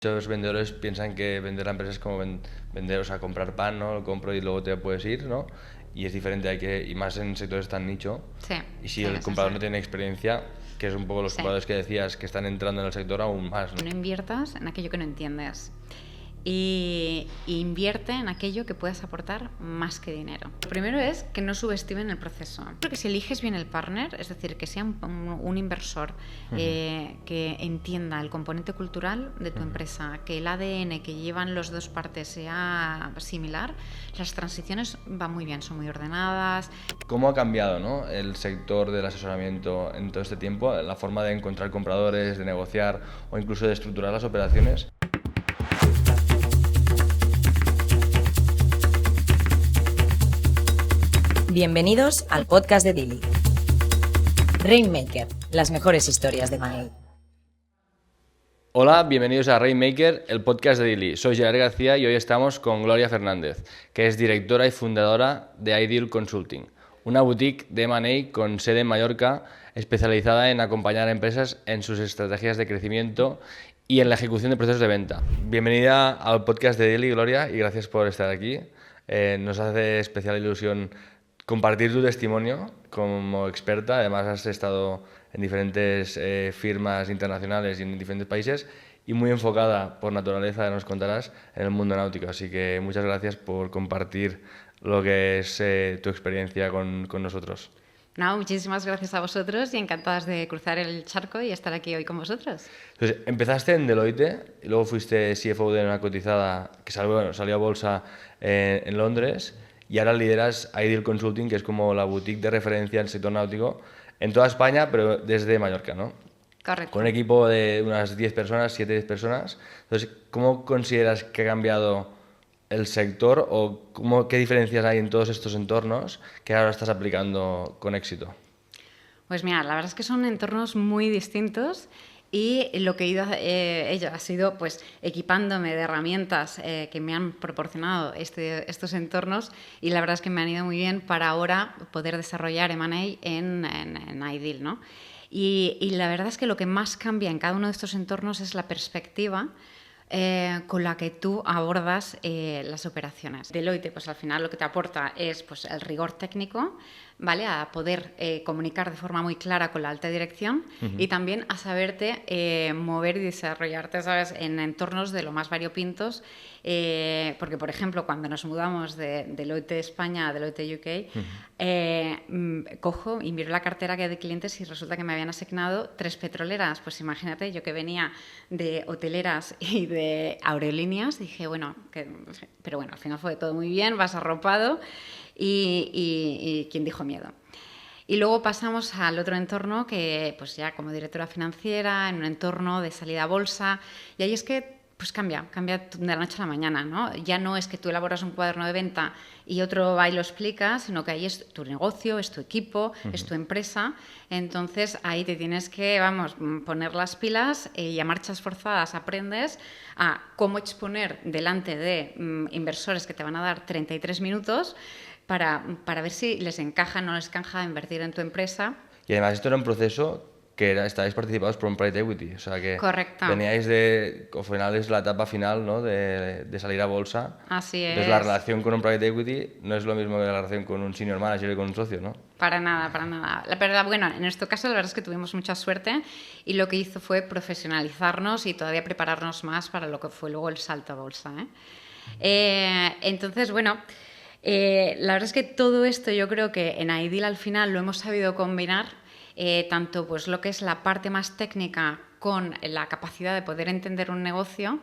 Muchos vendedores piensan que vender a empresas es como vender, o sea, comprar pan, ¿no? Lo compro y luego te puedes ir, ¿no? Y es diferente, y más en sectores tan nicho. Sí, Y si sí, el sí, comprador sí. no tiene experiencia, que es un poco los Sí. compradores que decías que están entrando en el sector aún más, ¿no? No inviertas en aquello que no entiendes. Y invierte en aquello que puedas aportar más que dinero. Lo primero es que no subestimen el proceso. Creo que si eliges bien el partner, es decir, que sea un inversor que entienda el componente cultural de tu empresa, que el ADN que llevan las dos partes sea similar, las transiciones van muy bien, son muy ordenadas. ¿Cómo ha cambiado, ¿no? El sector del asesoramiento en todo este tiempo? La forma de encontrar compradores, de negociar o incluso de estructurar las operaciones. Bienvenidos al podcast de Dili. Rainmaker, las mejores historias de Money. Hola, bienvenidos a Rainmaker, el podcast de Dili. Soy Gerard García y hoy estamos con Gloria Fernández, que es directora y fundadora de Ideal Consulting, una boutique de M&A con sede en Mallorca, especializada en acompañar a empresas en sus estrategias de crecimiento y en la ejecución de procesos de venta. Bienvenida al podcast de Dili, Gloria, y gracias por estar aquí. Nos hace especial ilusión compartir tu testimonio como experta. Además has estado en diferentes firmas internacionales y en diferentes países y muy enfocada por naturaleza, nos contarás, en el mundo náutico. Así que muchas gracias por compartir lo que es tu experiencia con nosotros. No, muchísimas gracias a vosotros y encantadas de cruzar el charco y estar aquí hoy con vosotros. Entonces, empezaste en Deloitte y luego fuiste CFO de una cotizada que salió a bolsa en Londres, y ahora lideras Ideal Consulting, que es como la boutique de referencia del sector náutico en toda España, pero desde Mallorca, ¿no? Correcto. Con un equipo de unas 10 personas, 7-10 personas. Entonces, ¿cómo consideras que ha cambiado el sector o qué diferencias hay en todos estos entornos que ahora estás aplicando con éxito? Pues mira, la verdad es que son entornos muy distintos y lo que he ido ha sido pues equipándome de herramientas que me han proporcionado estos entornos, y la verdad es que me han ido muy bien para ahora poder desarrollar M&A en Ideal, ¿no? Y la verdad es que lo que más cambia en cada uno de estos entornos es la perspectiva con la que tú abordas las operaciones. Deloitte, pues al final lo que te aporta es pues, el rigor técnico, ¿vale? A poder comunicar de forma muy clara con la alta dirección y también a saberte mover y desarrollarte, ¿sabes?, en entornos de lo más variopintos. Porque, por ejemplo, cuando nos mudamos de Deloitte España a Deloitte UK, cojo y miro la cartera que hay de clientes y resulta que me habían asignado 3 petroleras. Pues imagínate, yo que venía de hoteleras y de aerolíneas, dije, bueno, pero bueno, al final fue todo muy bien, vas arropado y ¿quién dijo miedo? Y luego pasamos al otro entorno que, pues ya como directora financiera, en un entorno de salida a bolsa, y ahí es que pues cambia de la noche a la mañana, ¿no? Ya no es que tú elaboras un cuaderno de venta y otro va y lo explica, sino que ahí es tu negocio, es tu equipo, es tu empresa. Entonces ahí te tienes que, vamos, poner las pilas y a marchas forzadas aprendes a cómo exponer delante de inversores que te van a dar 33 minutos para ver si les encaja o no les encaja invertir en tu empresa. Y además esto era un proceso que estáis participados por un private equity, o sea que Correcto. veníais al final es la etapa final, ¿no?, de salir a bolsa. Así Entonces es. la relación con un private equity no es lo mismo que la relación con un senior manager y con un socio, ¿no? Para nada, para nada. La verdad, bueno, en nuestro caso la verdad es que tuvimos mucha suerte y lo que hizo fue profesionalizarnos y todavía prepararnos más para lo que fue luego el salto a bolsa, entonces, bueno, la verdad es que todo esto yo creo que en Ideal al final lo hemos sabido combinar, tanto pues lo que es la parte más técnica con la capacidad de poder entender un negocio,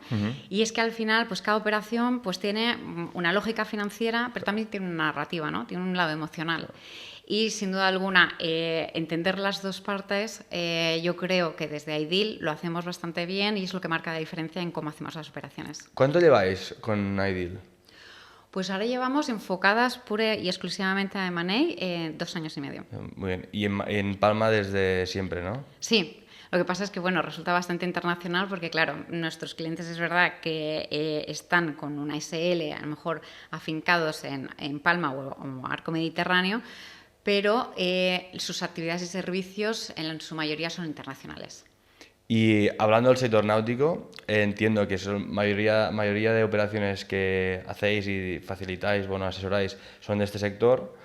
y es que al final pues cada operación pues tiene una lógica financiera, pero también tiene una narrativa, ¿no? Tiene un lado emocional. Y sin duda alguna, entender las dos partes, yo creo que desde Ideal lo hacemos bastante bien y es lo que marca la diferencia en cómo hacemos las operaciones. ¿Cuánto lleváis con Ideal? Pues ahora llevamos enfocadas pura y exclusivamente a M&A 2 años y medio. Muy bien. Y en Palma desde siempre, ¿no? Sí. Lo que pasa es que, bueno, resulta bastante internacional porque, claro, nuestros clientes es verdad que están con una SL, a lo mejor afincados en Palma o Arco Mediterráneo, pero sus actividades y servicios en su mayoría son internacionales. Y hablando del sector náutico, entiendo que son mayoría de operaciones que hacéis y facilitáis, bueno, asesoráis, son de este sector.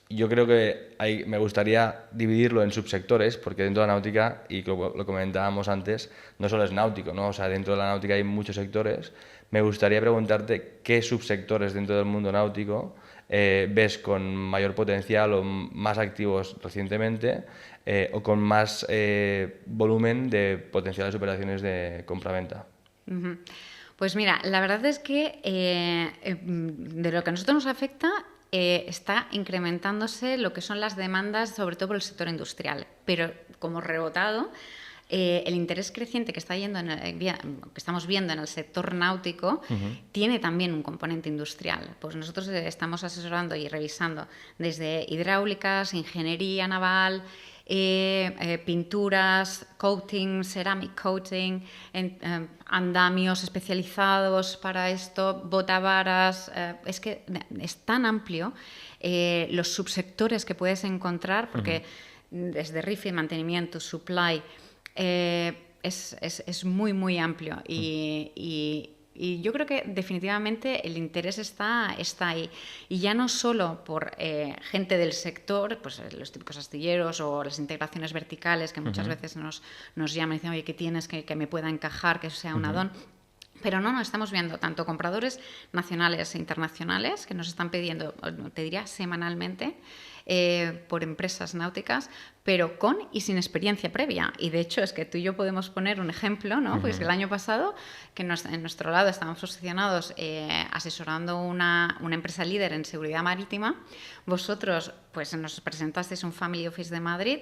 Yo creo que me gustaría dividirlo en subsectores, porque dentro de la náutica, y lo comentábamos antes, no solo es náutico, ¿no? O sea, dentro de la náutica hay muchos sectores. Me gustaría preguntarte qué subsectores dentro del mundo náutico ves con mayor potencial o más activos recientemente o con más volumen de potenciales operaciones de compra-venta. Uh-huh. Pues mira, la verdad es que de lo que a nosotros nos afecta está incrementándose lo que son las demandas, sobre todo por el sector industrial, pero como rebotado, el interés creciente que estamos viendo en el sector náutico tiene también un componente industrial. Pues nosotros estamos asesorando y revisando desde hidráulicas, ingeniería naval, pinturas, coating, ceramic coating, andamios especializados para esto, botavaras. Es que es tan amplio los subsectores que puedes encontrar, porque desde refit, mantenimiento, supply, es muy, muy amplio y yo creo que definitivamente el interés está ahí. Y ya no solo por gente del sector, pues los típicos astilleros o las integraciones verticales que muchas veces nos llaman y dicen, oye, ¿qué tienes que me pueda encajar, que eso sea un add-on? Pero no, estamos viendo tanto compradores nacionales e internacionales que nos están pidiendo, te diría, semanalmente, por empresas náuticas, pero con y sin experiencia previa. Y de hecho es que tú y yo podemos poner un ejemplo, ¿no? Pues el año pasado, que en nuestro lado estábamos posicionados asesorando una empresa líder en seguridad marítima, vosotros pues nos presentasteis un Family Office de Madrid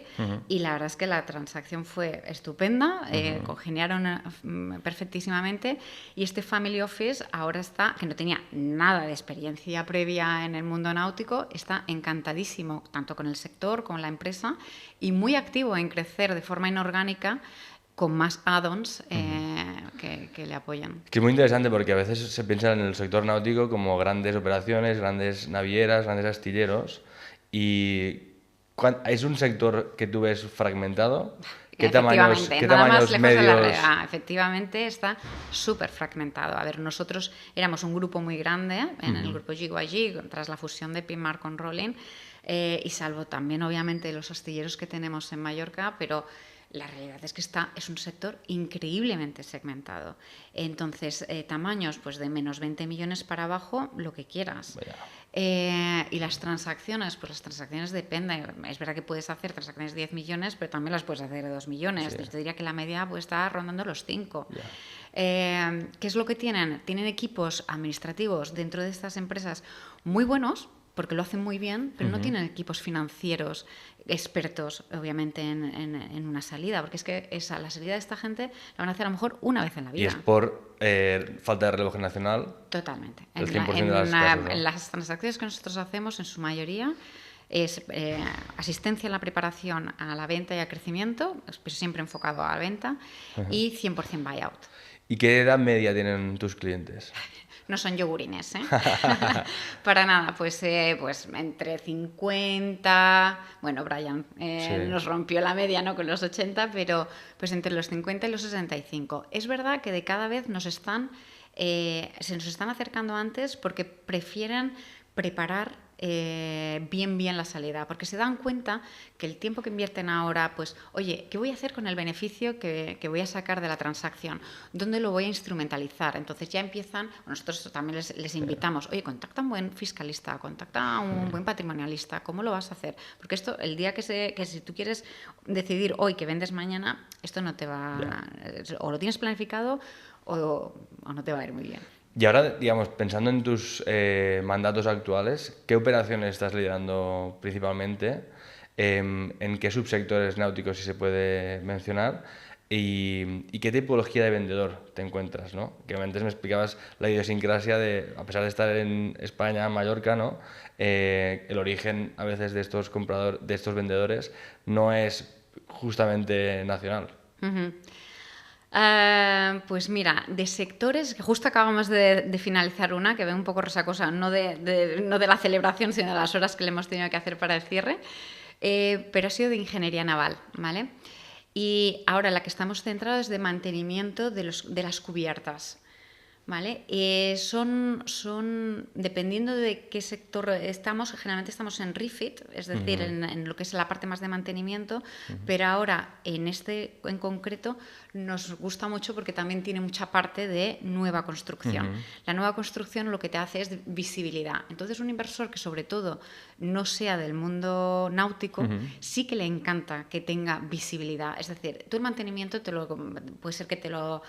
y la verdad es que la transacción fue estupenda, congeniaron perfectísimamente y este Family Office ahora está, que no tenía nada de experiencia previa en el mundo náutico, está encantadísimo tanto con el sector, con la empresa y muy activo en crecer de forma inorgánica con más add-ons que le apoyan. Que es muy interesante porque a veces se piensa en el sector náutico como grandes operaciones, grandes navieras, grandes astilleros y ¿es un sector que tú ves fragmentado? ¿Qué tamaños medios? Efectivamente está súper fragmentado. A ver, nosotros éramos un grupo muy grande en el grupo GYG tras la fusión de Pinmar con Rolling y salvo también obviamente los astilleros que tenemos en Mallorca, pero la realidad es que es un sector increíblemente segmentado. Entonces, tamaños pues de menos 20 millones para abajo, lo que quieras. Y las transacciones, pues las transacciones dependen. Es verdad que puedes hacer transacciones de 10 millones, pero también las puedes hacer de 2 millones. Sí. Yo te diría que la media pues, está rondando los 5. ¿Qué es lo que tienen? Tienen equipos administrativos dentro de estas empresas muy buenos, porque lo hacen muy bien, pero no tienen equipos financieros expertos, obviamente, en una salida, porque es que la salida de esta gente la van a hacer a lo mejor una vez en la vida. ¿Y es por falta de relevo generacional? Totalmente. El 100% de las casos, ¿no? En las transacciones que nosotros hacemos, en su mayoría, es asistencia a la preparación a la venta y al crecimiento, pero siempre enfocado a la venta, y 100% buyout. ¿Y qué edad media tienen tus clientes? No son yogurines, ¿eh? Para nada, pues entre 50... Bueno, Brian nos rompió la media, ¿no?, con los 80, pero pues entre los 50 y los 65. Es verdad que de cada vez se nos están acercando antes porque prefieren preparar bien la salida, porque se dan cuenta que el tiempo que invierten ahora, pues, oye, ¿qué voy a hacer con el beneficio que voy a sacar de la transacción? ¿Dónde lo voy a instrumentalizar? Entonces ya empiezan, nosotros también les invitamos, oye, contacta a un buen fiscalista, contacta a un buen patrimonialista, ¿cómo lo vas a hacer? Porque esto, el día que si tú quieres decidir hoy que vendes mañana, esto no te va, o lo tienes planificado o no te va a ir muy bien. Y ahora, digamos, pensando en tus mandatos actuales, ¿qué operaciones estás liderando principalmente? ¿En qué subsectores náuticos, si se puede mencionar? ¿Y qué tipología de vendedor te encuentras, ¿no? Que antes me explicabas la idiosincrasia de, a pesar de estar en España, en Mallorca, ¿no? El origen a veces de estos vendedores no es justamente nacional. Pues mira, de sectores, que justo acabamos de finalizar una, que ve un poco resacosa, no de la celebración, sino de las horas que le hemos tenido que hacer para el cierre, pero ha sido de ingeniería naval, ¿vale? Y ahora la que estamos centrados es de mantenimiento de las cubiertas. ¿Vale? Dependiendo de qué sector estamos, generalmente estamos en refit, es decir, en lo que es la parte más de mantenimiento, pero ahora en concreto nos gusta mucho porque también tiene mucha parte de nueva construcción. La nueva construcción lo que te hace es visibilidad. Entonces, un inversor que sobre todo no sea del mundo náutico, sí que le encanta que tenga visibilidad. Es decir, tú el mantenimiento puede ser que te lo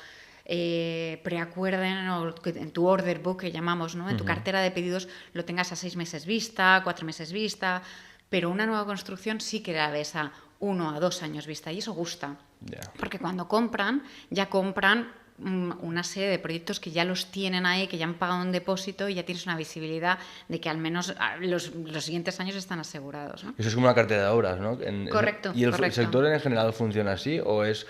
preacuerden o que en tu order book que llamamos, ¿no? En tu cartera de pedidos lo tengas a 6 meses vista, 4 meses vista, pero una nueva construcción sí que la ves a 1 a 2 años vista y eso gusta. Porque cuando compran, ya compran una serie de proyectos que ya los tienen ahí, que ya han pagado un depósito y ya tienes una visibilidad de que al menos los siguientes años están asegurados, ¿no? Eso es como una cartera de obras, ¿no? Correcto. ¿Y el correcto. sector en general funciona así o es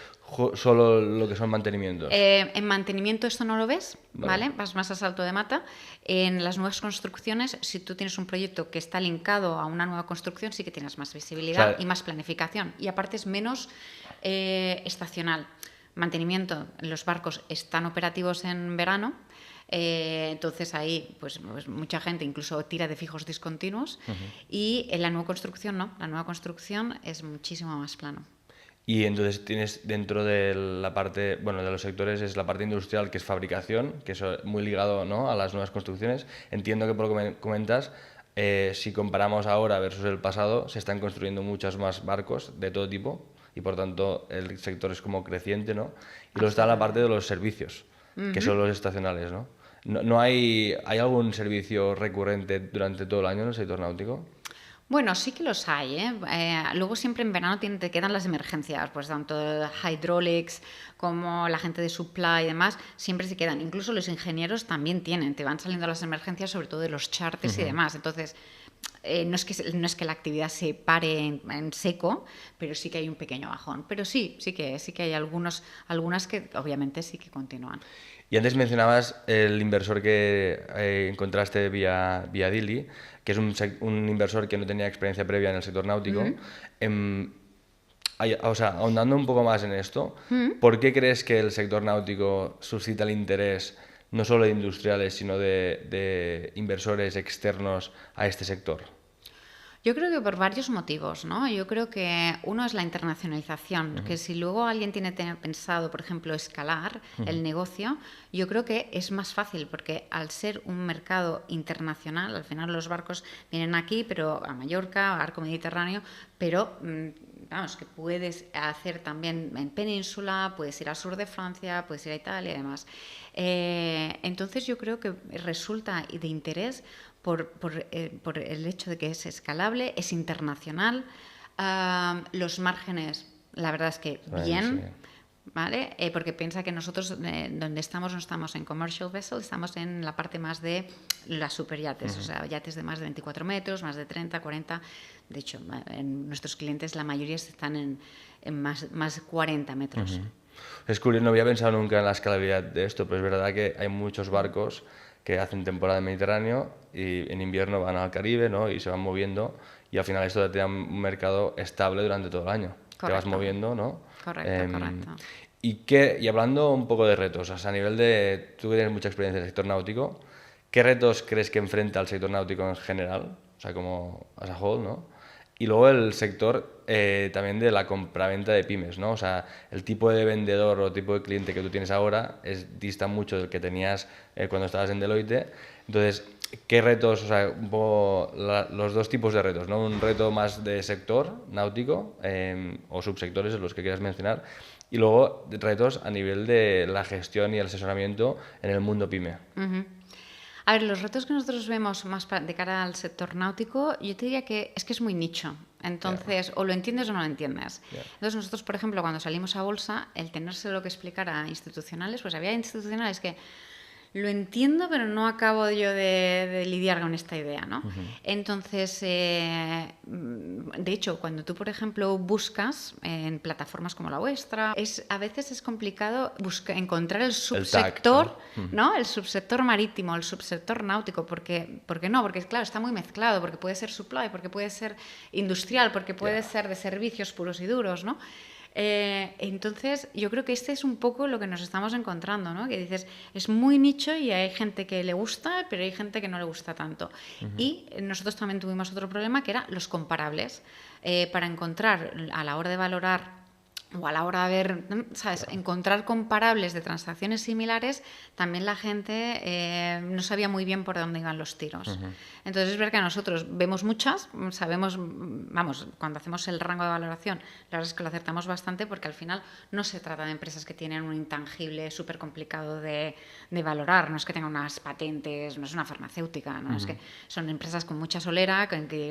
solo lo que son mantenimientos? En mantenimiento esto no lo ves, ¿vale? Vas más a salto de mata. En las nuevas construcciones, si tú tienes un proyecto que está linkado a una nueva construcción, sí que tienes más visibilidad y más planificación. Y aparte es menos estacional. Mantenimiento, los barcos están operativos en verano, entonces ahí pues mucha gente incluso tira de fijos discontinuos y en la nueva construcción no, la nueva construcción es muchísimo más plano. Y entonces tienes dentro de la parte, bueno, de los sectores es la parte industrial, que es fabricación, que es muy ligado, ¿no?, a las nuevas construcciones. Entiendo que por lo que me comentas, si comparamos ahora versus el pasado, se están construyendo muchos más barcos de todo tipo y por tanto el sector es como creciente, ¿no? Y luego está la parte de los servicios, que son los estacionales, ¿no? ¿No hay algún servicio recurrente durante todo el año en el sector náutico? Bueno, sí que los hay, ¿eh? Luego siempre en verano te quedan las emergencias, pues tanto hydraulics como la gente de supply y demás, siempre se quedan. Incluso los ingenieros también te van saliendo las emergencias, sobre todo de los charters y demás. Entonces, no es que la actividad se pare en seco, pero sí que hay un pequeño bajón. Pero sí que hay algunas que obviamente sí que continúan. Y antes mencionabas el inversor que encontraste vía Dili, que es un inversor que no tenía experiencia previa en el sector náutico. O sea, ahondando un poco más en esto, ¿por qué crees que el sector náutico suscita el interés no solo de industriales, sino de inversores externos a este sector? Yo creo que por varios motivos, ¿no? Yo creo que uno es la internacionalización, que si luego alguien tiene pensado, por ejemplo, escalar el negocio, yo creo que es más fácil, porque al ser un mercado internacional, al final los barcos vienen aquí, pero a Mallorca, a Arco Mediterráneo, pero vamos, que puedes hacer también en Península, puedes ir al sur de Francia, puedes ir a Italia y demás. Entonces yo creo que resulta de interés por el hecho de que es escalable, es internacional, los márgenes, la verdad es que bien, sí. ¿Vale? Porque piensa que nosotros donde estamos no estamos en commercial vessel, estamos en la parte más de las superyates, o sea, yates de más de 24 metros, más de 30, 40, de hecho, en nuestros clientes la mayoría están en más de 40 metros. Es curioso, no había pensado nunca en la escalabilidad de esto, pero es verdad que hay muchos barcos que hacen temporada en Mediterráneo y en invierno van al Caribe, ¿no?, y se van moviendo y al final esto te da un mercado estable durante todo el año. Correcto. Te vas moviendo, ¿no? Correcto, correcto. Y hablando un poco de retos, o sea, a nivel de... Tú que tienes mucha experiencia en el sector náutico, ¿qué retos crees que enfrenta el sector náutico en general? O sea, como as a whole, ¿no? Y luego el sector también de la compraventa de pymes, ¿no? O sea, el tipo de vendedor o tipo de cliente que tú tienes ahora dista mucho del que tenías cuando estabas en Deloitte. Entonces, ¿qué retos? O sea, un poco los dos tipos de retos, ¿no? Un reto más de sector náutico o subsectores, los que quieras mencionar. Y luego retos a nivel de la gestión y el asesoramiento en el mundo pyme. A ver, los retos que nosotros vemos más de cara al sector náutico, yo te diría que es muy nicho. Entonces, o lo entiendes o no lo entiendes. Entonces, nosotros, por ejemplo, cuando salimos a bolsa, el tenerse lo que explicar a institucionales, pues había institucionales que lo entiendo, pero no acabo yo de lidiar con esta idea, ¿no? Entonces, de hecho, cuando tú, por ejemplo, buscas en plataformas como la vuestra, a veces es complicado encontrar el subsector, ¿no? El subsector marítimo, el subsector náutico, porque no, porque claro, está muy mezclado, porque puede ser supply, porque puede ser industrial, porque puede ser de servicios puros y duros, ¿no? Entonces, yo creo que este es un poco lo que nos estamos encontrando, ¿no? Que dices, es muy nicho y hay gente que le gusta, pero hay gente que no le gusta tanto. Y nosotros también tuvimos otro problema, que era los comparables. Para encontrar, a la hora de valorar o a la hora de ver, ¿sabes?, encontrar comparables de transacciones similares, también la gente no sabía muy bien por dónde iban los tiros. Entonces es verdad que nosotros vemos muchas, sabemos, vamos, cuando hacemos el rango de valoración, la verdad es que lo acertamos bastante, porque al final no se trata de empresas que tienen un intangible súper complicado de valorar, no es que tengan unas patentes, no es una farmacéutica, ¿no? Es que son empresas con mucha solera,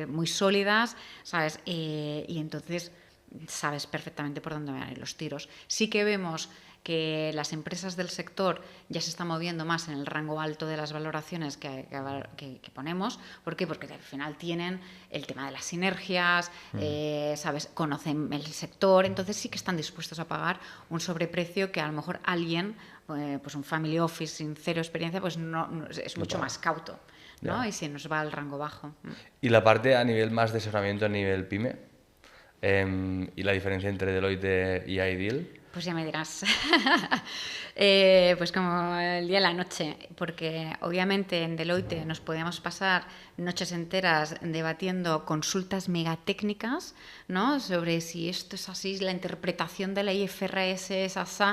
muy sólidas, ¿sabes? Y entonces sabes perfectamente por dónde van a ir los tiros. Sí que vemos que las empresas del sector ya se están moviendo más en el rango alto de las valoraciones que ponemos. ¿Por qué? Porque al final tienen el tema de las sinergias, ¿sabes?, conocen el sector, entonces sí que están dispuestos a pagar un sobreprecio que a lo mejor alguien, pues un family office sin cero experiencia, pues no es mucho más cauto, ¿no? Y se nos va al rango bajo. ¿Y la parte a nivel más de asesoramiento a nivel pyme? ¿Y la diferencia entre Deloitte y Ideal? Pues ya me dirás. Pues como el día y la noche, porque obviamente en Deloitte nos podíamos pasar noches enteras debatiendo consultas megatécnicas, ¿no?, sobre si esto es así, la interpretación de la IFRS es así.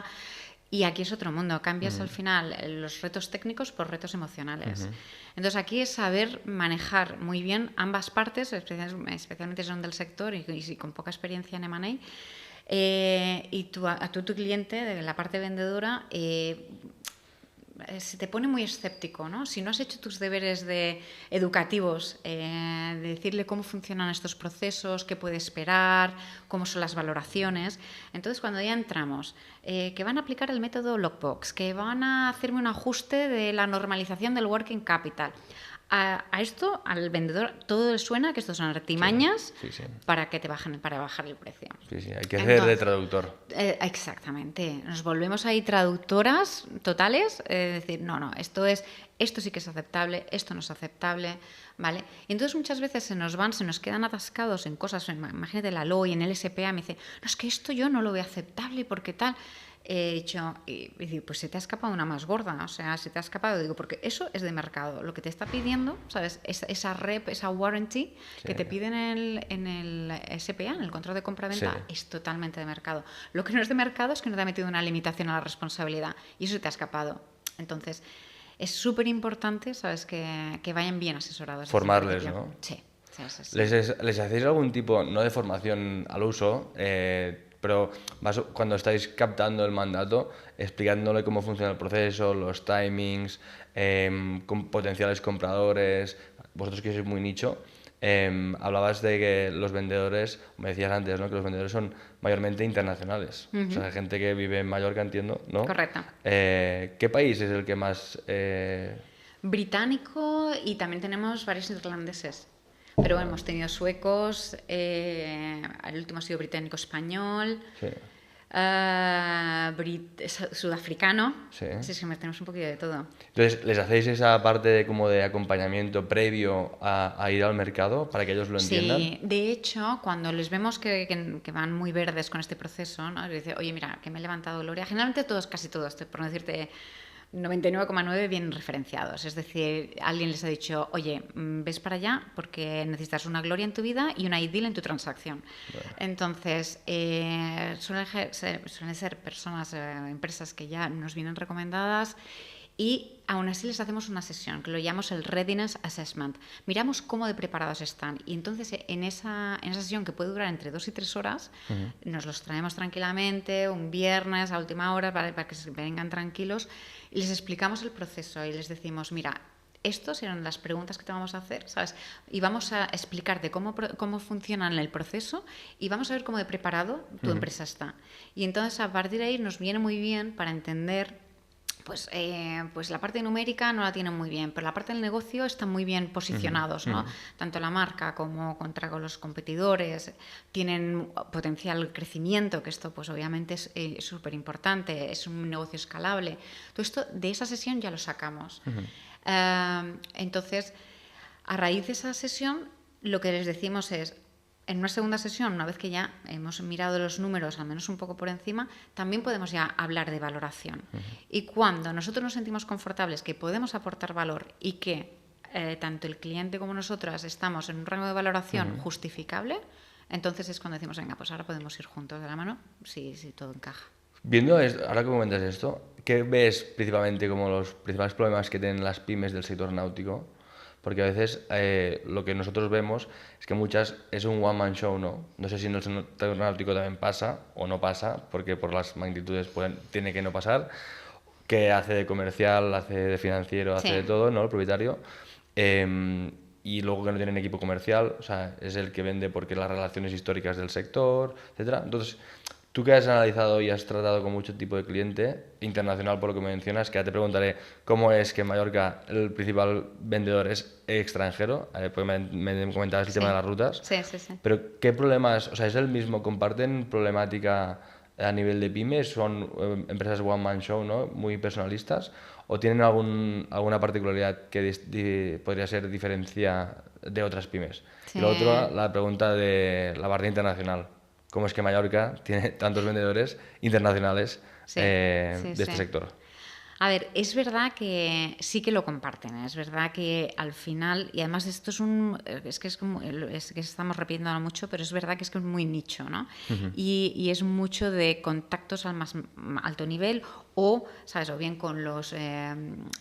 Y aquí es otro mundo, cambias al final los retos técnicos por retos emocionales. Entonces aquí es saber manejar muy bien ambas partes, especialmente si son del sector y con poca experiencia en M&A. Y tu cliente, de la parte vendedora, se te pone muy escéptico, ¿no? Si no has hecho tus deberes educativos, de decirle cómo funcionan estos procesos, qué puede esperar, cómo son las valoraciones. Entonces, cuando ya entramos, que van a aplicar el método Lockbox, que van a hacerme un ajuste de la normalización del working capital, a esto, al vendedor, todo le suena que estos son artimañas para que te para bajar el precio. Sí, hay que hacer de traductor. Exactamente. Nos volvemos ahí traductoras totales, decir, no, esto sí que es aceptable, esto no es aceptable, ¿vale? Y entonces muchas veces se nos quedan atascados en cosas, imagínate la LOI, en el SPA, me dice, no, es que esto yo no lo veo aceptable porque tal. He dicho, y digo, pues se te ha escapado una más gorda, o sea, se te ha escapado, digo, porque eso es de mercado. Lo que te está pidiendo, ¿sabes? Esa rep, esa warranty que te piden en el SPA, en el contrato de compra-venta, es totalmente de mercado. Lo que no es de mercado es que no te ha metido una limitación a la responsabilidad y eso se te ha escapado. Entonces, es súper importante, ¿sabes?, que vayan bien asesorados. Formarles, ¿no? Sí. ¿Les hacéis algún tipo, no de formación al uso, pero cuando estáis captando el mandato, explicándole cómo funciona el proceso, los timings, con potenciales compradores, vosotros que sois muy nicho, hablabas de que los vendedores, me decías antes, ¿no?, que los vendedores son mayormente internacionales, o sea, gente que vive en Mallorca, entiendo, ¿no? Correcto. ¿Qué país es el que más...? Británico, y también tenemos varios irlandeses. Pero hemos tenido suecos, el último ha sido británico-español, sudafricano. Sí, es que tenemos un poquito de todo. Entonces, ¿les hacéis esa parte como de acompañamiento previo a ir al mercado para que ellos lo entiendan? Sí, de hecho, cuando les vemos que van muy verdes con este proceso, ¿no?, les dice, oye, mira, que me he levantado Gloria. Generalmente casi todos, por no decirte 99,9 bien referenciados. Es decir, alguien les ha dicho, oye, ves para allá porque necesitas una Gloria en tu vida y una Ideal en tu transacción. Bueno. Entonces, suelen ser personas, empresas que ya nos vienen recomendadas, y aún así les hacemos una sesión que lo llamamos el Readiness Assessment. Miramos cómo de preparados están, y entonces en esa sesión, que puede durar entre 2 y 3 horas, nos los traemos tranquilamente un viernes a última hora para que se vengan tranquilos, y les explicamos el proceso y les decimos, mira, estas eran las preguntas que te vamos a hacer, ¿sabes? Y vamos a explicarte cómo funciona el proceso, y vamos a ver cómo de preparado tu empresa está. Y entonces a partir de ahí nos viene muy bien para entender, pues la parte numérica no la tienen muy bien, pero la parte del negocio están muy bien posicionados, ¿no? Tanto la marca como contra los competidores tienen potencial crecimiento, que esto pues obviamente es súper importante, es un negocio escalable. Todo esto de esa sesión ya lo sacamos. Entonces, a raíz de esa sesión, lo que les decimos es, en una segunda sesión, una vez que ya hemos mirado los números, al menos un poco por encima, también podemos ya hablar de valoración. Y cuando nosotros nos sentimos confortables que podemos aportar valor y que tanto el cliente como nosotras estamos en un rango de valoración justificable, entonces es cuando decimos, venga, pues ahora podemos ir juntos de la mano si todo encaja. Viendo esto, ahora que comentas esto, ¿qué ves principalmente como los principales problemas que tienen las pymes del sector náutico? Porque a veces lo que nosotros vemos es que muchas es un one-man show, ¿no? No sé si en el sector náutico también pasa o no pasa, porque por las magnitudes tiene que no pasar, que hace de comercial, hace de financiero, hace de todo, ¿no? El propietario. Y luego que no tienen equipo comercial, o sea, es el que vende porque las relaciones históricas del sector, etcétera. Entonces, tú que has analizado y has tratado con mucho tipo de cliente internacional, por lo que me mencionas, que ya te preguntaré cómo es que en Mallorca el principal vendedor es extranjero, porque me comentabas el tema de las rutas. Sí. Pero ¿qué problemas, o sea, es el mismo, comparten problemática a nivel de pymes, son empresas one man show, ¿no? Muy personalistas, o tienen alguna particularidad que podría ser diferencia de otras pymes? Sí. Y lo otro, la pregunta de la parte internacional. ¿Cómo es que Mallorca tiene tantos vendedores internacionales de este sector? A ver, es verdad que sí que lo comparten, es verdad que al final, y además esto es que estamos repitiendo mucho, pero es verdad que es muy nicho, ¿no? Y es mucho de contactos al más alto nivel o, ¿sabes? O bien con los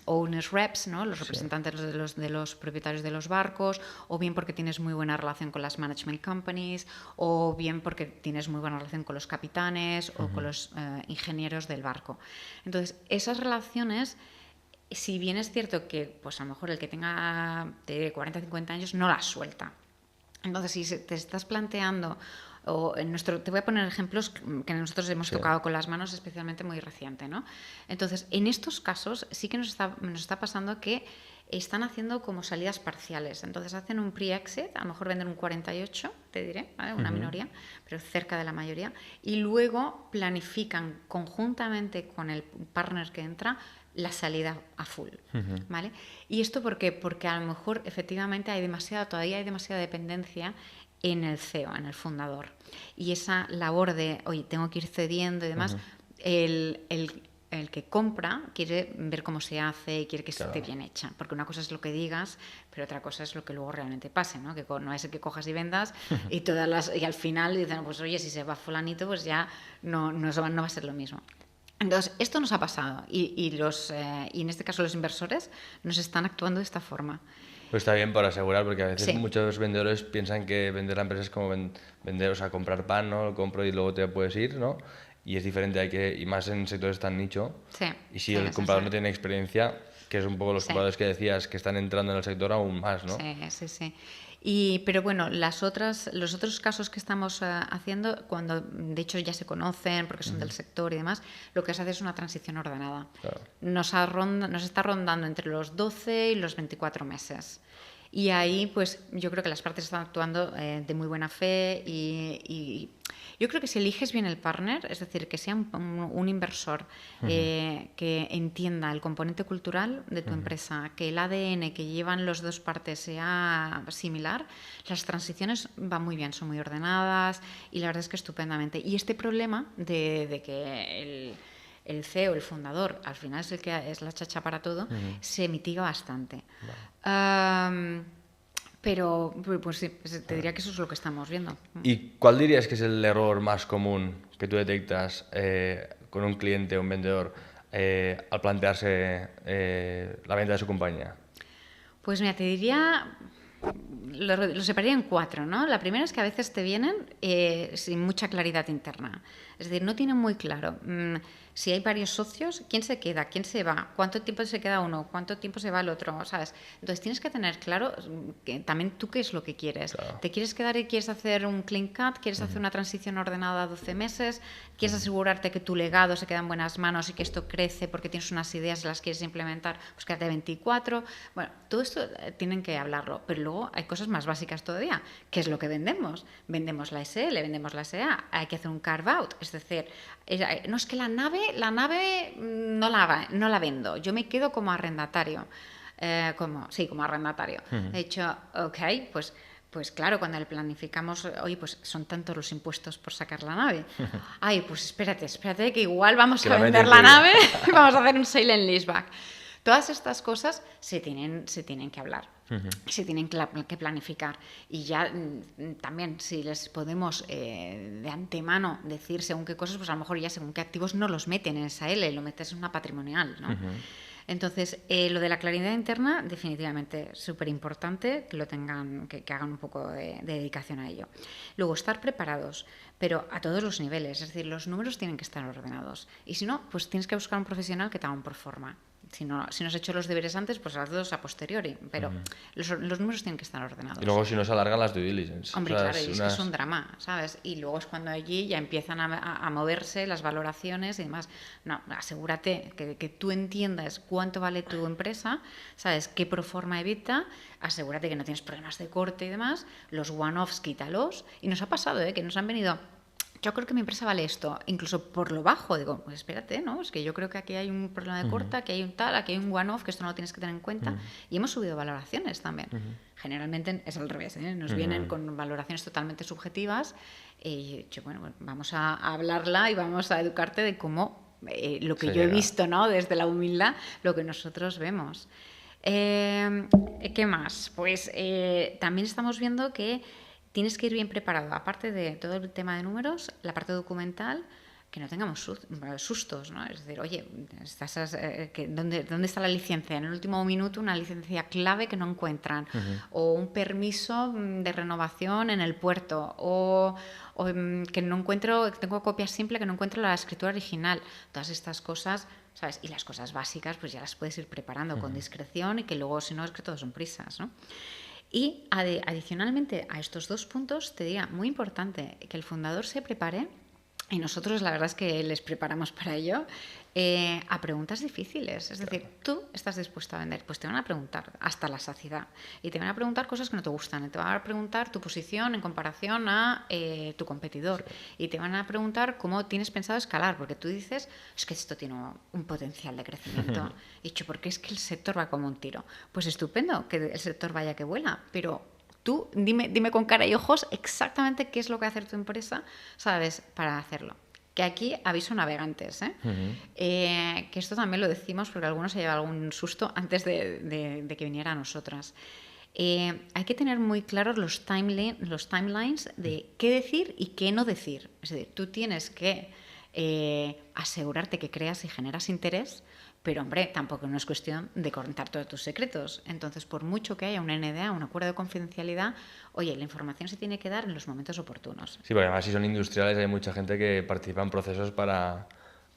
owners reps, ¿no? Los representantes de los propietarios de los barcos, o bien porque tienes muy buena relación con las management companies, o bien porque tienes muy buena relación con los capitanes o con los ingenieros del barco. Entonces, esas relaciones, si bien es cierto que pues a lo mejor el que tenga de 40 o 50 años no las suelta. Entonces, si te estás planteando, te voy a poner ejemplos que nosotros hemos tocado con las manos, especialmente muy reciente, ¿no? Entonces, en estos casos sí que nos está pasando que están haciendo como salidas parciales. Entonces hacen un pre-exit, a lo mejor venden un 48, te diré, ¿vale? Una minoría, pero cerca de la mayoría, y luego planifican conjuntamente con el partner que entra la salida a full, ¿vale? ¿Y esto por qué? Porque a lo mejor efectivamente todavía hay demasiada dependencia en el CEO, en el fundador. Y esa labor de, oye, tengo que ir cediendo y demás, el que compra quiere ver cómo se hace y quiere que esté bien hecha, porque una cosa es lo que digas, pero otra cosa es lo que luego realmente pase, ¿no? Que no es que cojas y vendas y y al final dicen, pues oye, si se va fulanito, pues ya no va a ser lo mismo. Entonces, esto nos ha pasado y en este caso los inversores nos están actuando de esta forma. Pues está bien para asegurar, porque a veces muchos vendedores piensan que vender a empresas es como vender, o sea, comprar pan, ¿no? Lo compro y luego te puedes ir, ¿no? Y es diferente, y más en sectores tan nicho. Sí, y si el comprador no tiene experiencia, que es un poco los compradores que decías que están entrando en el sector aún más, ¿no? Sí. Pero bueno, los otros casos que estamos haciendo, cuando de hecho ya se conocen porque son del sector y demás, lo que se hace es una transición ordenada. Claro. Nos está rondando entre los 12 y los 24 meses. Y ahí, pues, yo creo que las partes están actuando de muy buena fe y yo creo que si eliges bien el partner, es decir, que sea un inversor que entienda el componente cultural de tu empresa, que el ADN que llevan las dos partes sea similar, las transiciones van muy bien, son muy ordenadas y la verdad es que estupendamente. Y este problema de que el CEO, el fundador, al final es el que es la chacha para todo, se mitiga bastante. Pero pues sí, te diría que eso es lo que estamos viendo. ¿Y cuál dirías que es el error más común que tú detectas con un cliente o un vendedor al plantearse la venta de su compañía? Pues mira, te diría, lo separaría en 4, ¿no? La primera es que a veces te vienen sin mucha claridad interna. Es decir, no tienen muy claro si hay varios socios, quién se queda, quién se va, cuánto tiempo se queda uno, cuánto tiempo se va el otro, ¿sabes? Entonces tienes que tener claro que también tú qué es lo que quieres. Claro. ¿Te quieres quedar y quieres hacer un clean cut? ¿Quieres hacer una transición ordenada a 12 meses? ¿Quieres asegurarte que tu legado se queda en buenas manos y que esto crece porque tienes unas ideas y las quieres implementar? Pues quédate 24. Bueno, todo esto tienen que hablarlo, pero luego hay cosas más básicas todavía. ¿Qué es lo que vendemos? Vendemos la SL, vendemos la SA, hay que hacer un carve out. Es decir, no es que la nave no la vendo, yo me quedo como arrendatario. Como arrendatario. He dicho, ok, pues Pues claro, cuando le planificamos, oye, pues son tantos los impuestos por sacar la nave. Ay, pues espérate, que igual vamos a vender la nave y vamos a hacer un sale and leaseback. Todas estas cosas se tienen que hablar, se tienen que planificar. Y ya también, si les podemos de antemano decir según qué cosas, pues a lo mejor ya según qué activos no los meten en esa L, lo metes en una patrimonial, ¿no? Entonces, lo de la claridad interna, definitivamente súper importante que lo tengan, que hagan un poco de dedicación a ello. Luego, estar preparados, pero a todos los niveles, es decir, los números tienen que estar ordenados. Y si no, pues tienes que buscar un profesional que te haga un proforma. Si no has hecho los deberes antes, pues hazlos a posteriori, pero los números tienen que estar ordenados. Y luego si no se alargan las due diligence. Hombre, claro, y es que es un drama, ¿sabes? Y luego es cuando allí ya empiezan a moverse las valoraciones y demás. No, asegúrate que tú entiendas cuánto vale tu empresa, ¿sabes? Qué proforma evita, asegúrate que no tienes problemas de corte y demás, los one-offs quítalos. Y nos ha pasado, que nos han venido... Yo creo que mi empresa vale esto, incluso por lo bajo. Digo, pues espérate, ¿no? Es que yo creo que aquí hay un problema de corte, aquí hay un tal, aquí hay un one-off, que esto no lo tienes que tener en cuenta. Y hemos subido valoraciones también. Generalmente es al revés, Nos vienen con valoraciones totalmente subjetivas. Y yo, bueno, vamos a hablarla y vamos a educarte de cómo, lo que yo he visto, ¿no? Desde la humildad, lo que nosotros vemos. ¿Qué más? Pues también estamos viendo que tienes que ir bien preparado, aparte de todo el tema de números, la parte documental, que no tengamos sustos, ¿no? Es decir, oye, ¿dónde está la licencia? En el último minuto una licencia clave que no encuentran, o un permiso de renovación en el puerto, o que no encuentro, tengo copia simple que no encuentro la escritura original. Todas estas cosas, ¿sabes? Y las cosas básicas, pues ya las puedes ir preparando con discreción y que luego, si no, es que todo son prisas, ¿no? Y adicionalmente a estos dos puntos, te diría, muy importante, que el fundador se prepare, y nosotros la verdad es que les preparamos para ello, a preguntas difíciles. Es decir, tú estás dispuesto a vender, pues te van a preguntar hasta la saciedad. Y te van a preguntar cosas que no te gustan. Y te van a preguntar tu posición en comparación a tu competidor. Sí. Y te van a preguntar cómo tienes pensado escalar. Porque tú dices, es que esto tiene un potencial de crecimiento. Y dicho, porque es que el sector va como un tiro. Pues estupendo que el sector vaya que vuela, pero... Tú dime con cara y ojos exactamente qué es lo que hace tu empresa, ¿sabes?, para hacerlo. Que aquí aviso navegantes, que esto también lo decimos porque algunos se llevan algún susto antes de que viniera a nosotras. Hay que tener muy claros los timelines de qué decir y qué no decir. Es decir, tú tienes que asegurarte que creas y generas interés, pero, hombre, tampoco no es cuestión de contar todos tus secretos. Entonces, por mucho que haya un NDA, un acuerdo de confidencialidad, oye, la información se tiene que dar en los momentos oportunos. Sí, porque además si son industriales hay mucha gente que participa en procesos para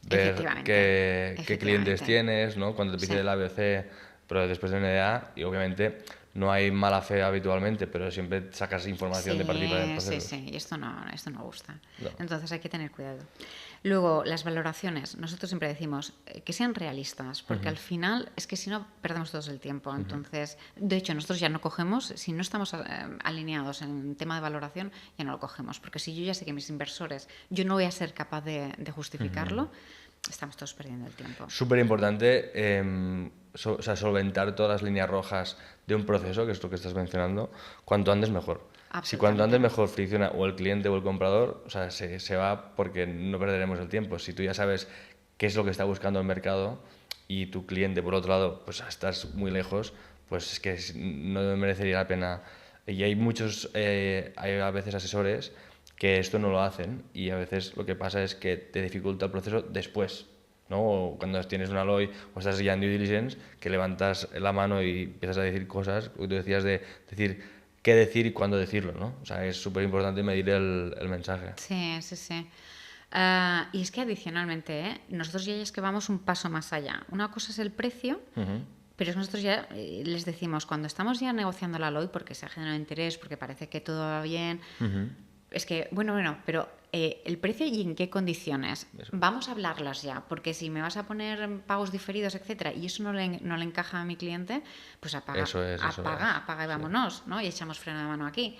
ver qué clientes tienes, ¿no? Cuando te pide el ABC, pero después del NDA, y obviamente no hay mala fe habitualmente, pero siempre sacas información de participar en el proceso. Sí, y esto no gusta. No. Entonces hay que tener cuidado. Luego, las valoraciones. Nosotros siempre decimos que sean realistas, porque al final es que si no perdemos todos el tiempo. Entonces, de hecho, nosotros ya no cogemos, si no estamos alineados en tema de valoración, ya no lo cogemos, porque si yo ya sé que mis inversores, yo no voy a ser capaz de justificarlo, estamos todos perdiendo el tiempo. Súper importante solventar todas las líneas rojas de un proceso, que es lo que estás mencionando, cuanto antes mejor. Si cuanto antes mejor fricciona o el cliente o el comprador, o sea, se va porque no perderemos el tiempo. Si tú ya sabes qué es lo que está buscando el mercado y tu cliente, por otro lado, pues estás muy lejos, pues es que no merecería la pena. Y hay hay a veces asesores que esto no lo hacen y a veces lo que pasa es que te dificulta el proceso después, ¿no? O cuando tienes una LOI o estás ya en due diligence, que levantas la mano y empiezas a decir cosas, tú decías de decir qué decir y cuándo decirlo, ¿no? O sea, es súper importante medir el mensaje. Sí. Y es que adicionalmente, nosotros ya es que vamos un paso más allá. Una cosa es el precio, pero nosotros ya les decimos, cuando estamos ya negociando la LOI, porque se ha generado interés, porque parece que todo va bien, es que, bueno, pero el precio y en qué condiciones. Eso. Vamos a hablarlas ya, porque si me vas a poner pagos diferidos, etcétera, y eso no le encaja a mi cliente, pues apaga y vámonos, ¿no? Y echamos freno de mano aquí.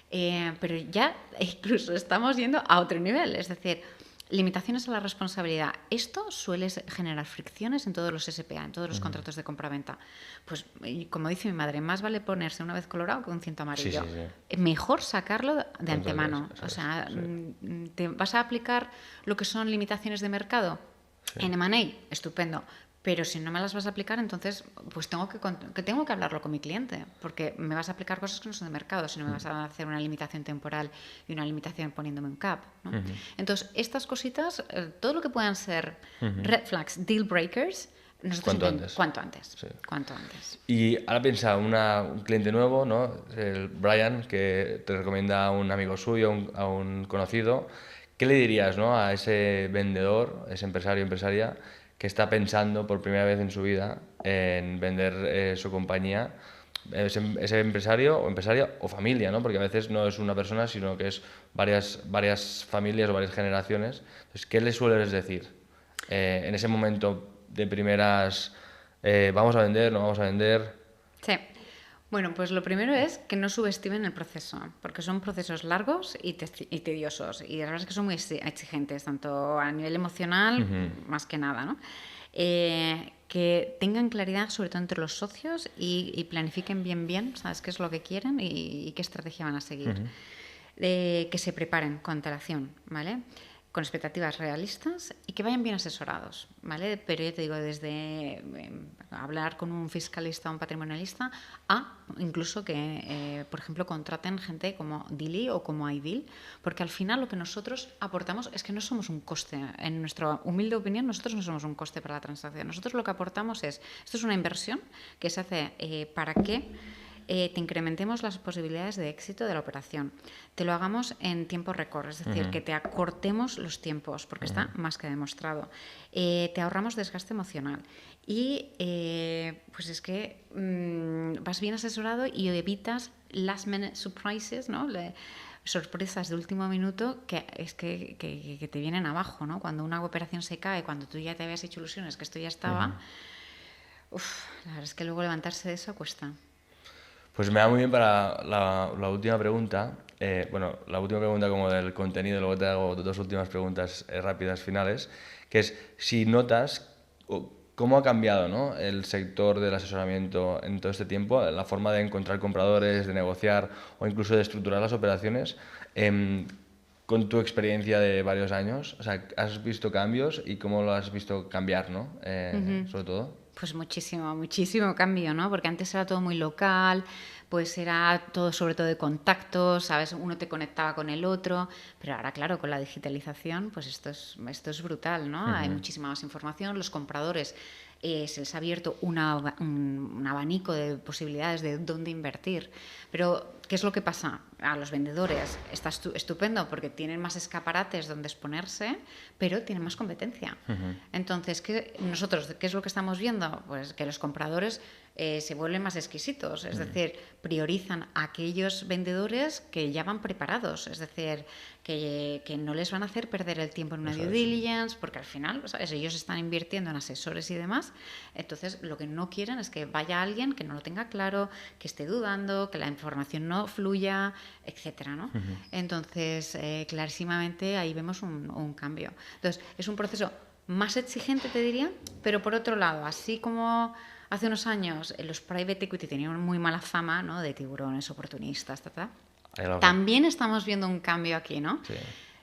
Pero ya incluso estamos yendo a otro nivel, es decir, Limitaciones a la responsabilidad. Esto suele generar fricciones en todos los SPA, en todos los contratos de compraventa. Pues, como dice mi madre, más vale ponerse una vez colorado que un ciento amarillo. Mejor sacarlo de antemano. O sea, ¿te vas a aplicar lo que son limitaciones de mercado? En M&A, estupendo. Pero si no me las vas a aplicar, entonces pues tengo que hablarlo con mi cliente, porque me vas a aplicar cosas que no son de mercado, si no me vas a hacer una limitación temporal y una limitación poniéndome un cap, ¿no? Entonces, estas cositas, todo lo que puedan ser red flags, deal breakers, nosotros cuanto antes. Cuanto antes. Y ahora piensa un cliente nuevo, ¿no? El Brian, que te recomienda a un amigo suyo, a un conocido. ¿Qué le dirías, ¿no? A ese vendedor, ese empresario, empresaria, que está pensando por primera vez en su vida en vender su compañía, ese empresario o empresaria o familia, ¿no? Porque a veces no es una persona, sino que es varias familias o varias generaciones. Entonces, ¿qué le sueles decir en ese momento de primeras, vamos a vender, no vamos a vender? Sí. Bueno, pues lo primero es que no subestimen el proceso, porque son procesos largos y tediosos. Y la verdad es que son muy exigentes, tanto a nivel emocional, más que nada, ¿no? Que tengan claridad, sobre todo entre los socios, y planifiquen bien, ¿sabes? Qué es lo que quieren y qué estrategia van a seguir. Que se preparen con antelación, ¿vale? Con expectativas realistas y que vayan bien asesorados, ¿vale? Pero yo te digo, desde hablar con un fiscalista o un patrimonialista a incluso que, por ejemplo, contraten gente como Dili o como iDeal, porque al final lo que nosotros aportamos es que no somos un coste. En nuestra humilde opinión, nosotros no somos un coste para la transacción. Nosotros lo que aportamos esto es una inversión que se hace para que te incrementemos las posibilidades de éxito de la operación, te lo hagamos en tiempo récord, es decir, que te acortemos los tiempos, porque está más que demostrado, te ahorramos desgaste emocional y pues es que vas bien asesorado y evitas last minute surprises, ¿no? Sorpresas de último minuto que te vienen abajo, ¿no? Cuando una operación se cae, cuando tú ya te habías hecho ilusiones que esto ya estaba, la verdad es que luego levantarse de eso cuesta. Pues me da muy bien para la última pregunta. La última pregunta como del contenido, luego te hago dos últimas preguntas rápidas finales, que es si notas cómo ha cambiado, ¿no?, el sector del asesoramiento en todo este tiempo, la forma de encontrar compradores, de negociar o incluso de estructurar las operaciones, con tu experiencia de varios años. O sea, ¿has visto cambios y cómo lo has visto cambiar, ¿no? Sobre todo. Pues muchísimo cambio, ¿no? Porque antes era todo muy local, pues era todo sobre todo de contactos, ¿sabes? Uno te conectaba con el otro, pero ahora, claro, con la digitalización, pues esto es brutal, ¿no? Hay muchísima más información, los compradores se les ha abierto un abanico de posibilidades de dónde invertir. Pero, ¿qué es lo que pasa? A los vendedores está estupendo porque tienen más escaparates donde exponerse, pero tienen más competencia. Entonces, ¿qué es lo que estamos viendo? Pues que los compradores se vuelven más exquisitos, es decir, priorizan a aquellos vendedores que ya van preparados, es decir, que no les van a hacer perder el tiempo en una due diligence, porque al final, ¿sabes?, ellos están invirtiendo en asesores y demás, entonces lo que no quieren es que vaya alguien que no lo tenga claro, que esté dudando, que la información no fluya, etcétera, ¿no? Entonces, clarísimamente ahí vemos un cambio. Entonces, es un proceso más exigente, te diría, pero por otro lado, así como hace unos años los private equity tenían muy mala fama, ¿no?, de tiburones oportunistas, también estamos viendo un cambio aquí, ¿no? Sí.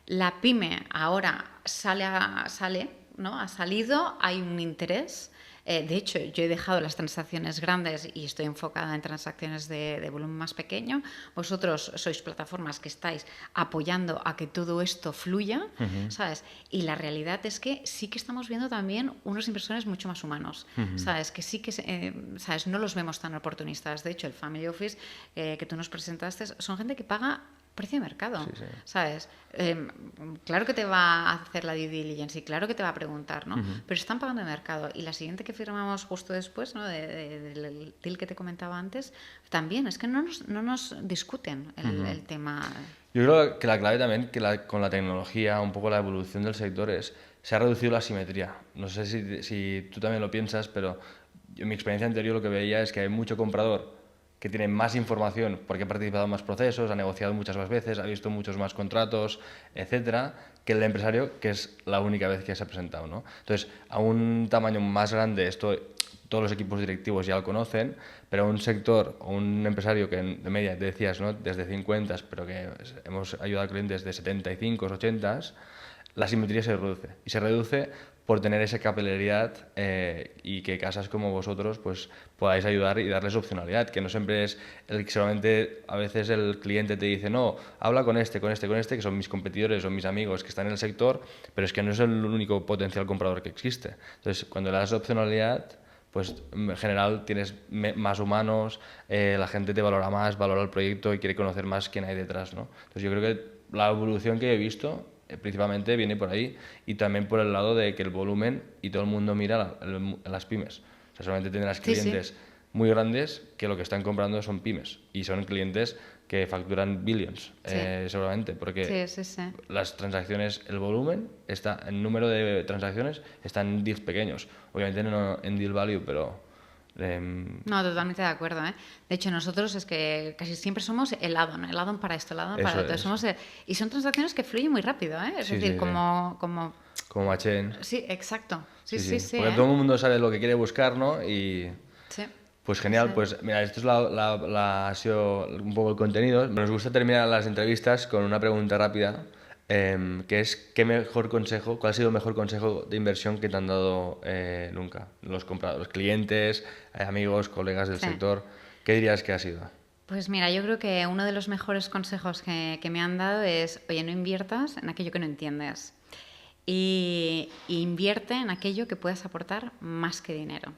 La pyme ahora sale, ¿no? Ha salido, hay un interés. De hecho, yo he dejado las transacciones grandes y estoy enfocada en transacciones de volumen más pequeño. Vosotros sois plataformas que estáis apoyando a que todo esto fluya, ¿sabes? Y la realidad es que sí que estamos viendo también unos inversores mucho más humanos, ¿sabes? Que sí que, ¿sabes?, no los vemos tan oportunistas. De hecho, el Family Office que tú nos presentaste son gente que paga precio de mercado, ¿sabes? Claro que te va a hacer la due diligence y claro que te va a preguntar, ¿no? Pero están pagando de mercado. Y la siguiente que firmamos justo después, ¿no?, del deal que te comentaba antes, también es que no nos discuten el tema. Yo creo que la clave también, con la tecnología, un poco la evolución del sector, se ha reducido la asimetría. No sé si tú también lo piensas, pero yo, en mi experiencia anterior lo que veía es que hay mucho comprador que tiene más información porque ha participado en más procesos, ha negociado muchas más veces, ha visto muchos más contratos, etcétera, que el empresario, que es la única vez que se ha presentado, ¿no? Entonces, a un tamaño más grande, esto todos los equipos directivos ya lo conocen, pero un sector o un empresario que de media, te decías, ¿no? Desde 50, pero que hemos ayudado a clientes de 75, 80, la simetría se reduce. Y se reduce por tener esa capilaridad y que casas como vosotros pues podáis ayudar y darles opcionalidad, que no siempre es el que solamente a veces el cliente te dice no, habla con este, que son mis competidores o mis amigos que están en el sector, pero es que no es el único potencial comprador que existe. Entonces, cuando le das opcionalidad, pues en general tienes más humanos, la gente te valora más, valora el proyecto y quiere conocer más quién hay detrás, ¿no? Entonces yo creo que la evolución que he visto principalmente viene por ahí y también por el lado de que el volumen y todo el mundo mira las pymes. O sea, solamente tendrás clientes muy grandes que lo que están comprando son pymes y son clientes que facturan billions, seguramente, porque las transacciones, el volumen, el número de transacciones están en deals pequeños, obviamente no en deal value, pero... No, totalmente de acuerdo, ¿eh? De hecho, nosotros es que casi siempre somos el add-on, el add-on para esto, el add-on para esto. Y son transacciones que fluyen muy rápido, ¿eh? Es decir, como... Como Machen. Sí, exacto. Sí. Porque todo el mundo sabe lo que quiere buscar, ¿no? Y... Sí. Pues genial, pues mira, esto es ha sido un poco el contenido. Nos gusta terminar las entrevistas con una pregunta rápida, que es ¿cuál ha sido el mejor consejo de inversión que te han dado nunca? Los compradores, clientes, amigos, colegas del sector, ¿qué dirías que ha sido? Pues mira, yo creo que uno de los mejores consejos que me han dado es, oye, no inviertas en aquello que no entiendes. Y invierte en aquello que puedas aportar más que dinero.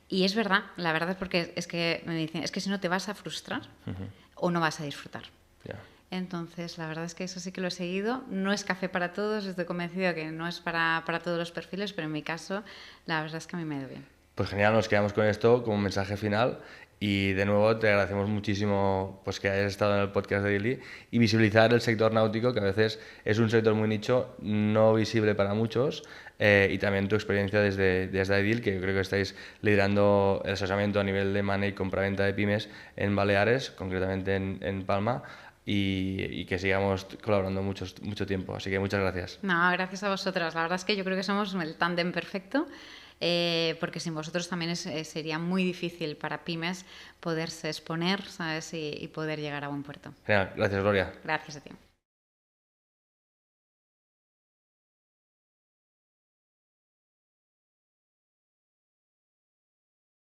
Y es verdad, la verdad es porque es que me dicen, es que si no te vas a frustrar o no vas a disfrutar. Entonces, la verdad es que eso sí que lo he seguido. No es café para todos, estoy convencida que no es para todos los perfiles, pero en mi caso, la verdad es que a mí me ha ido bien. Pues genial, nos quedamos con esto como mensaje final. Y de nuevo te agradecemos muchísimo pues, que hayas estado en el podcast de Daily y visibilizar el sector náutico, que a veces es un sector muy nicho, no visible para muchos, y también tu experiencia desde Ideal, que yo creo que estáis liderando el asesoramiento a nivel de money y compraventa de pymes en Baleares, concretamente en Palma, y que sigamos colaborando mucho tiempo. Así que muchas gracias. No, gracias a vosotras. La verdad es que yo creo que somos el tándem perfecto. Porque sin vosotros también sería muy difícil para pymes poderse exponer, ¿sabes? Y poder llegar a buen puerto. Genial, gracias Gloria. Gracias a ti.